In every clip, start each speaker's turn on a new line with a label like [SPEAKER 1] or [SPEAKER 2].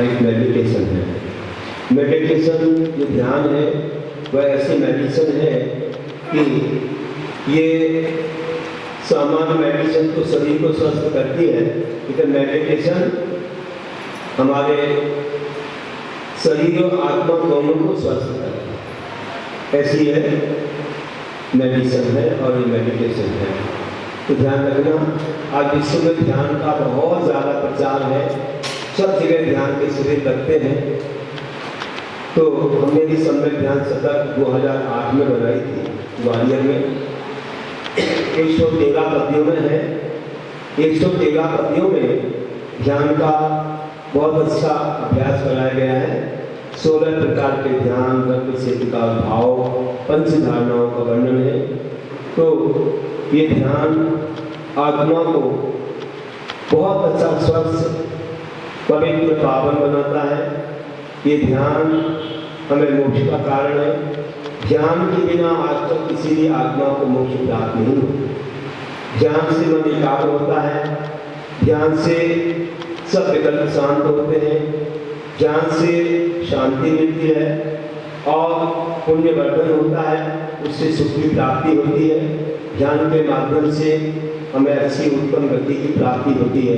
[SPEAKER 1] एक मेडिटेशन है। मेडिटेशन जो ध्यान है वह ऐसी मेडिसिन है कि ये सामान्य मेडिसिन तो शरीर को स्वस्थ करती है, लेकिन मेडिटेशन हमारे शरीर और आत्मा दोनों को स्वस्थ करती है। ऐसी है मेडिसिन है और ये मेडिटेशन है। तो ध्यान रखना, आज विश्व में ध्यान का बहुत ज़्यादा प्रचार है, सब जगह ध्यान के शिविर लगते हैं। तो हमने भी सम्यक ध्यान शतक 2008 में बनाई थी ग्वालियर में। 113 पद्यों में है। 113 पद्यों में ध्यान का बहुत अच्छा अभ्यास कराया गया है। 16 प्रकार के ध्यान, रंग सिद्ध का भाव, पंच धारणाओं का वर्णन है। तो ये ध्यान आत्मा को बहुत अच्छा स्वस्थ, पवित्र, पावन बनाता है। ये ध्यान हमें मोक्ष का कारण है। ध्यान के बिना आज तक किसी भी आत्मा को मोक्ष प्राप्त नहीं होता। ध्यान से मन एकाग्र होता है, ध्यान से सब विकल्प शांत होते हैं, ध्यान से शांति मिलती है और पुण्यवर्धन होता है, उससे सुख की प्राप्ति होती है। ध्यान के माध्यम से हमें अच्छी उत्तम गति की प्राप्ति होती है।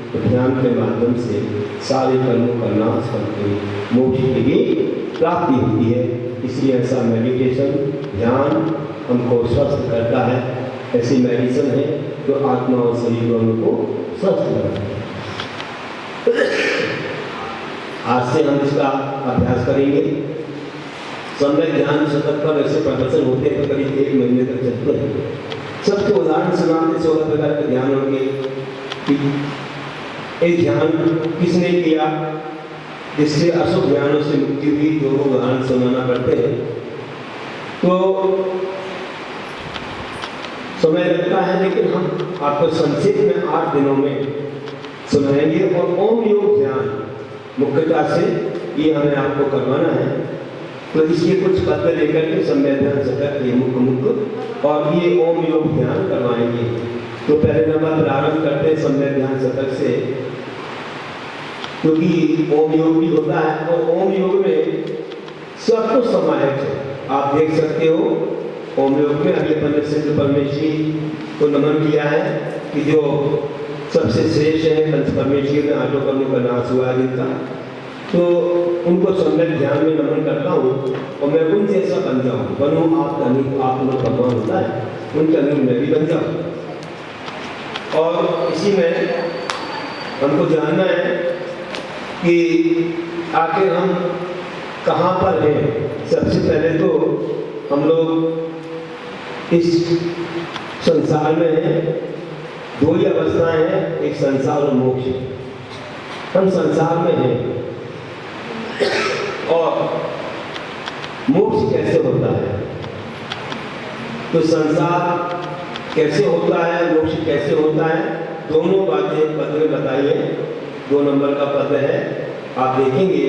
[SPEAKER 1] तो ध्यान के माध्यम से सारे कर्मों का नाश करके मोक्ष की भी प्राप्ति होती है। इसलिए ऐसा मेडिटेशन, ध्यान हमको स्वस्थ करता है। ऐसी मेडिसिन है जो आत्मा और शरीर दोनों को स्वस्थ करता है। आज से हम इसका अभ्यास करेंगे। सम्यक ध्यान शतक पर ऐसे प्रदर्शन होते हैं तो करीब 1 महीने तक चलते हैं। सबके उदाहरण सुनाते 16 प्रकार के ध्यान होंगे कि एक ध्यान किसने किया जिससे अशुभ ध्यानों से मुक्ति हुई, जो उदाहरण सुनाना पड़ते हैं। तो समय लगता है, लेकिन हम आपको संक्षिप्त में 8 दिनों में सुनाएंगे। और ओम योग ध्यान मुख्यतः से ये हमें आपको करवाना है। तो इसके कुछ पत्र लेकर के सम्यक ध्यान शतक के मुख और ये ओम योग ध्यान करवाएंगे। तो पहले नंबर प्रारंभ करते हैं सम्यक ध्यान शतक से, क्योंकि ओम योग भी होता है और ओम योग में सब कुछ समाहित है। आप देख सकते हो ओम योग में अगले पंडित सिद्ध परमेश्वरी को नमन किया है कि जो सबसे श्रेष्ठ है, पंच परमेश्वरी में आठों कर्मों का नाश हुआ है जिनका, तो उनको सम्यक ध्यान में नमन करता हूँ और मैं उन जैसा बन जाऊँ। बनूँ आप धनी, आप लोग भगवान होता है, उनका धनी मैं भी बन जाऊँ। और इसी में हमको जानना है कि आखिर हम कहाँ पर हैं। सबसे पहले तो हम लोग इस संसार में हैं। 2 ही अवस्थाएं हैं, एक संसार और मोक्ष। हम संसार में हैं और मोक्ष कैसे होता है, तो संसार कैसे होता है, मोक्ष कैसे होता है, दोनों बातें पद में बताइए। 2 नंबर का पद है। आप देखेंगे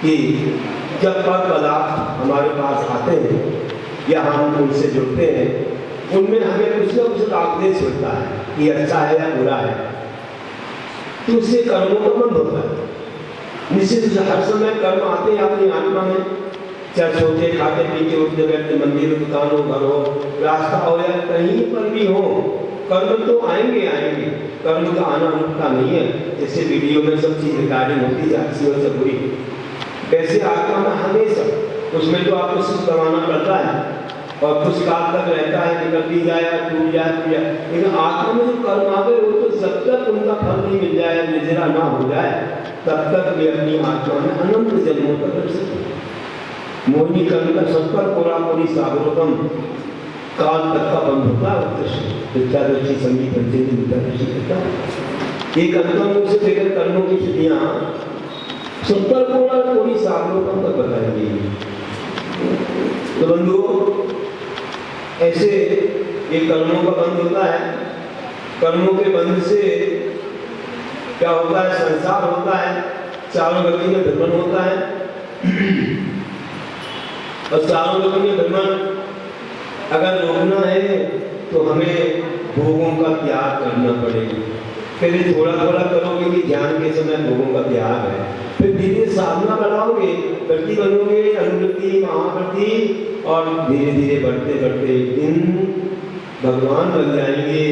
[SPEAKER 1] कि जब पर पदार्थ हमारे पास आते हैं या हम उनसे जुड़ते हैं, उनमें हमें कुछ ना कुछ आदेश होता है कि अच्छा है या बुरा है। तो उससे कर्मों का बंद होता है। निश्चित रूप से हर समय कर्म आते हैं अपनी आत्मा में, चाहे सोते खाते पीते उठते बैठते, मंदिर, दुकान हो, घर हो, रास्ता हो या कहीं पर भी हो, कर्म तो आएंगे आएंगे। कर्म का आना रुकता नहीं है। जैसे वीडियो में सब चीज रिकॉर्डिंग होती है, अच्छी और सब बुरी, वैसे आत्मा में हमेशा उसमें तो आपको सुख कमाना पड़ता है और कुछ काल तक रहता है, निकल भी जाए, टूट जाए, लेकिन आत्मा में जो कर्म आ गए वो तो जब तक उनका फल नहीं मिल जाए, निजरा ना हो जाए, तब तक वे अपनी आत्मा में अनंत जन्मों तक रह सकते। मोहिनी कर्म का सत्तर कोरा कोरी सागरोतम काल तक का बंद होता है। विद्यादर्शी संगीत विद्यादर्शी करता है। एक अंतर्मुख से लेकर कर्मों की स्थितियाँ 70 कोरा कोरी सागरोतम तक बताएंगी। तो बंधुओं, ऐसे एक कर्मों का बंध होता है। कर्मों के बंध से क्या होता है, संसार होता है, चारों गति में भ्रमण होता है और चारों गति में भ्रमण अगर रोकना है तो हमें भोगों का त्याग करना पड़ेगा। पहले थोड़ा थोड़ा करोगे कि ध्यान के समय भोगों का त्याग है, वृत्ति बनोगे, अनुवृत्ति, महावृत्ति, और धीरे धीरे बढ़ते बढ़ते एक दिन भगवान बन जाएंगे।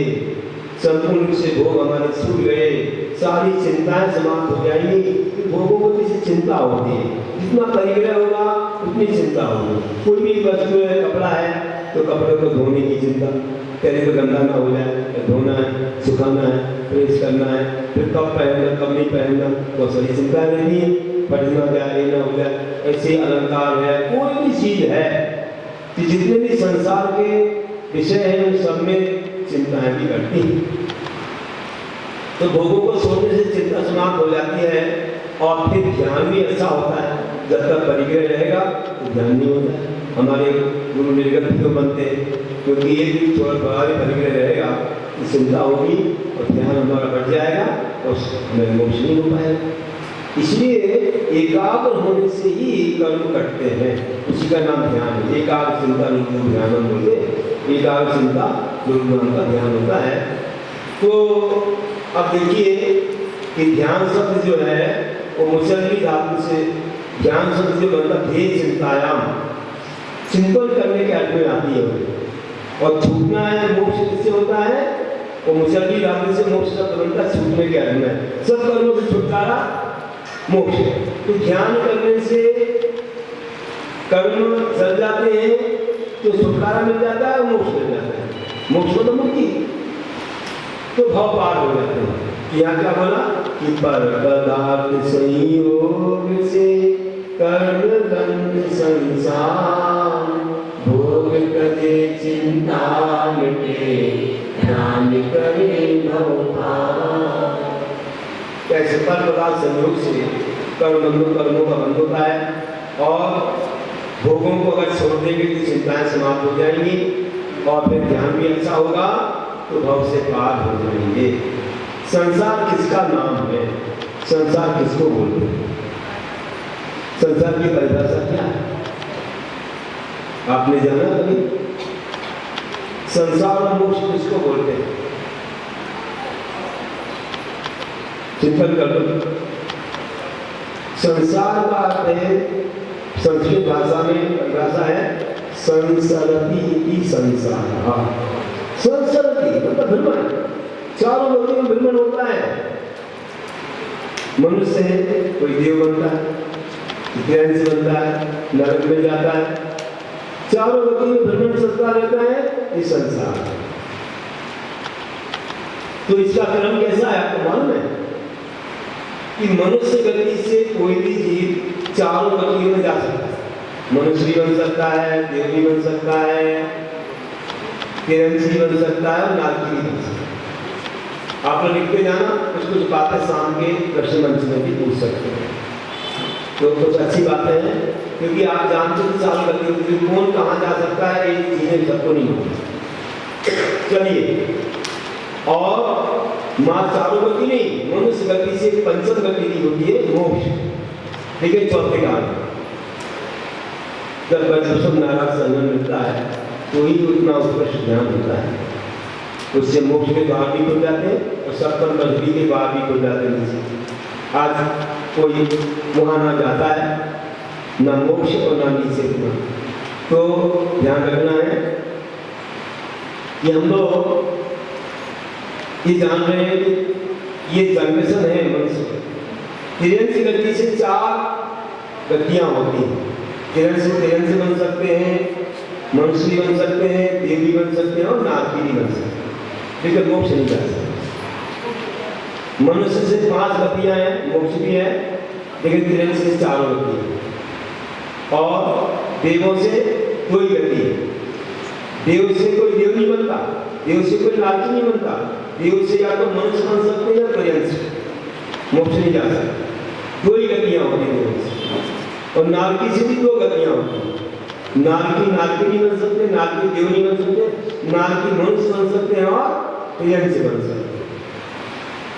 [SPEAKER 1] संपूर्ण रूप से भोग हमारे छूट गए, सारी चिंताएं समाप्त हो जाएंगी। भोगों को किसी चिंता होती है, जितना परिग्रह होगा उतनी चिंता होगी। कोई भी वस्तु है, कपड़ा है तो कपड़े को धोने की चिंता, पहले तो गंदा ना हो जाए, धोना है, सुखाना है, प्रेस करना है, फिर कब पहनना कब नहीं पहनना, बहुत सारी चिंता रहती है। पढ़ना जाए ना हो जाए, ऐसे अलंकार है, कोई भी चीज है कि जितने भी संसार के विषय है उन सब में चिंताएं भी बढ़ती हैं। तो भोगों को छोड़ने से चिंता समाप्त हो जाती है और फिर ध्यान भी अच्छा होता है। जब तक परिग्रह रहेगा तो ध्यान नहीं होता है। हमारे गुरु निर्गत क्यों बनते हैं? क्योंकि ये भी थोड़ा बड़ा भी परिग्रह रहेगा तो चिंता होगी और ध्यान हमारा बढ़ जाएगा और हमें मोक्ष नहीं हो पाएगा। इसलिए एकाग्र होने से ही कर्म करते हैं, उसी का नाम ध्यान है। एकाग्र चिंता रूप ध्यान हम बोलते, एकाग्र चिंता रूप नाम का ध्यान होता है। तो अब देखिए कि ध्यान शब्द जो है वो मुसल्ली धातु से ध्यान शब्द जो बनता ध्येय चिंतायाम, चिंतन करने के अर्थ में आती है। और छूटना है मोक्ष किससे होता है? वो मुसल्ली धातु से मोक्ष शब्द बनता छूटने के अर्थ में। सब कर्मों से छुटकारा मोक्ष। तो ध्यान करने से कर्म चल जाते हैं तो छुटकारा मिल जाता है और मोक्ष मिल जाता है। मोक्ष को तो मुक्ति, तो भाव पार हो जाते हैं। यहाँ क्या बोला कि पर पदार्थ संयोग से कर्म बंध संसार, भोग करे चिंता मिटे, ध्यान करे भव पार। कैसे पर पदार्थ संयोग से कर्मों का बंध होता है और भोगों को अगर छोड़ देंगे तो चिंताएं समाप्त हो जाएंगी और फिर ध्यान भी अच्छा होगा तो भव से पार हो जाएंगे। संसार किसका नाम है? संसार किसको बोलते हैं? संसार की परिभाषा क्या है? आपने जाना कभी? संसार और मोक्ष किसको बोलते हैं? चिंतन कर लो। संसार का अर्थ है, संस्कृत भाषा में परिभाषा है संसरति इति संसार। संसरति मतलब भ्रमण, चारों लोगों में भ्रमण होता है। मनुष्य है, कोई देव बनता है, ज्ञान से बनता है, नरक में जाता है, चारों लोगों में भ्रमण चलता रहता है। ये संसार है। तो इसका क्रम कैसा है आपको मालूम है कि मनुष्य गति से कोई भी जीव चारों गतियों में जा सकता है। मनुष्य भी बन सकता है, देव भी बन सकता है, किरणसी बन सकता है और नारकी भी बन सकता है। आप लोग लिख के जाना, कुछ बातें शाम के प्रश्न मंच में भी पूछ सकते हैं। तो कुछ अच्छी बातें हैं क्योंकि आप जानते हैं चारों गतियों कौन कहाँ जा सकता है, ये चीजें सबको नहीं होती। चलिए, और माँ चारों गति नहीं, मनुष्य गति से पंचम गति नहीं होती है मोक्ष। देखिए चौथे काल जब वैष्णव नारायण संगम मिलता है तो ही उतना उत्कृष्ट ज्ञान होता है। उससे मोक्ष के द्वार भी खुल जाते हैं और सत्पन बंधुरी के द्वार भी खुल जाते हैं। आज कोई वहाँ ना जाता है, ना मोक्ष और ना नीचे हुआ। तो ध्यान रखना है कि हम लोग ये जान रहे हैं कि ये जनरेशन है मनुष्य। किरण की गति से चार गतियाँ होती हैं। किरण से बन सकते हैं, मनुष्य भी बन सकते हैं, देव भी बन सकते हैं और नारकी भी बन सकते हैं, लेकिन मोक्ष नहीं जा सकते। मनुष्य से 5 गतियां हैं, मोक्ष भी है, लेकिन किरण से 4 गति है। और देवों से कोई गति है। देव से कोई देव नहीं बनता, देव से कोई नारकी नहीं बनता। देव से या तो मनुष्य बन सकते हैं या किरण से, मोक्ष नहीं जा सकते। 2 ही गतियां होती हैं। और नारकी से भी 2 गतियां होती हैं। नारकी नहीं बन सकते, नारकी देव नहीं बन सकते, नारकी मनुष्य बन सकते हैं और किरण से बन सकते हैं।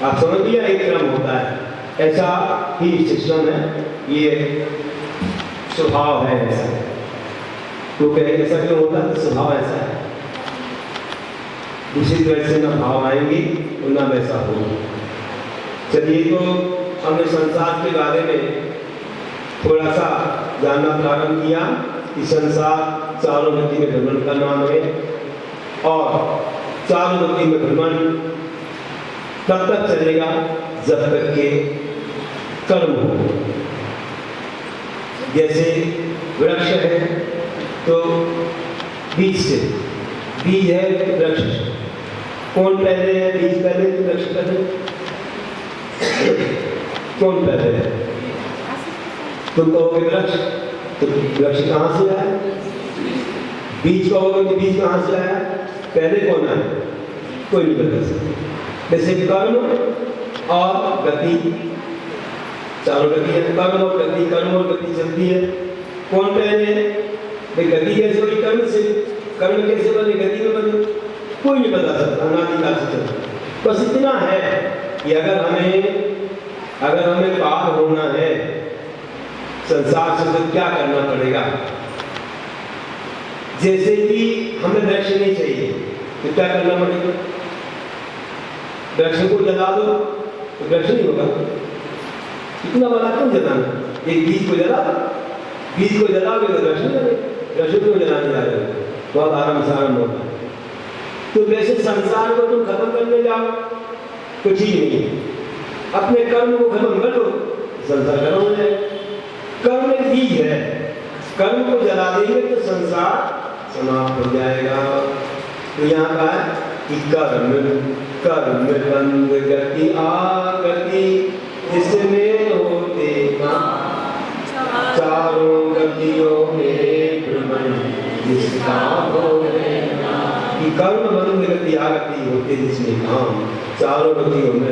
[SPEAKER 1] आप समझ लिया, एक क्रम होता है, ऐसा ही सिस्टम है, ये स्वभाव है ऐसा। तो कहे ऐसा क्यों होता है? तो स्वभाव ऐसा है, दूसरी तरह से ना भाव आएंगे और ना वैसा होगा। चलिए, तो हमने संसार के बारे में थोड़ा सा जानना प्रारंभ किया कि संसार चारों गति में भ्रमण का नाम है और चारों गति में भ्रमण तब तक चलेगा जब तक के कर्म हो। जैसे वृक्ष है तो बीज से, बीज है वृक्ष, कौन पहले है, बीज पहले कि वृक्ष पहले? कौन पहले है? तुम कहोगे वृक्ष, तो वृक्ष कहाँ से आया? बीज कहोगे तो बीज कहाँ से आया? पहले कौन आया? कोई नहीं बता सकता। जैसे कर्म और गति, चारों गति है, कर्म और गति, कर्म और गति चलती है, कौन पहले है? भाई गति कैसे हुई? कर्म से। कर्म कैसे बने? गति में बने। कोई नहीं बता सकता, अनादिकाल से चलता। बस इतना है कि अगर हमें पार होना है संसार से तो क्या करना पड़ेगा। जैसे कि हमें वृक्ष नहीं चाहिए तो क्या करना पड़ेगा? वृक्ष को जला दो तो वृक्ष नहीं होगा। इतना बड़ा क्यों जलाना? एक बीज को जला दो, बीज को जलाओगे तो वृक्ष नहीं बनेगा। वृक्ष क्यों जलाने जा रहे हो? बहुत आराम से आराम होगा। तो वैसे संसार को तुम खत्म करने जाओ तो ठीक नहीं है। अपने कर्म को खत्म कर दो, संसार खत्म हो जाए। कर्म एक बीज है, कर्म को जला देंगे तो संसार समाप्त हो जाएगा। तो यहाँ का है कि कर्म बंद गति आगति इसमें होते चारों गतियों में भ्रमण जिसका हो कि कर्म बंद गति आगति होते जिसमें काम चारों गतियों में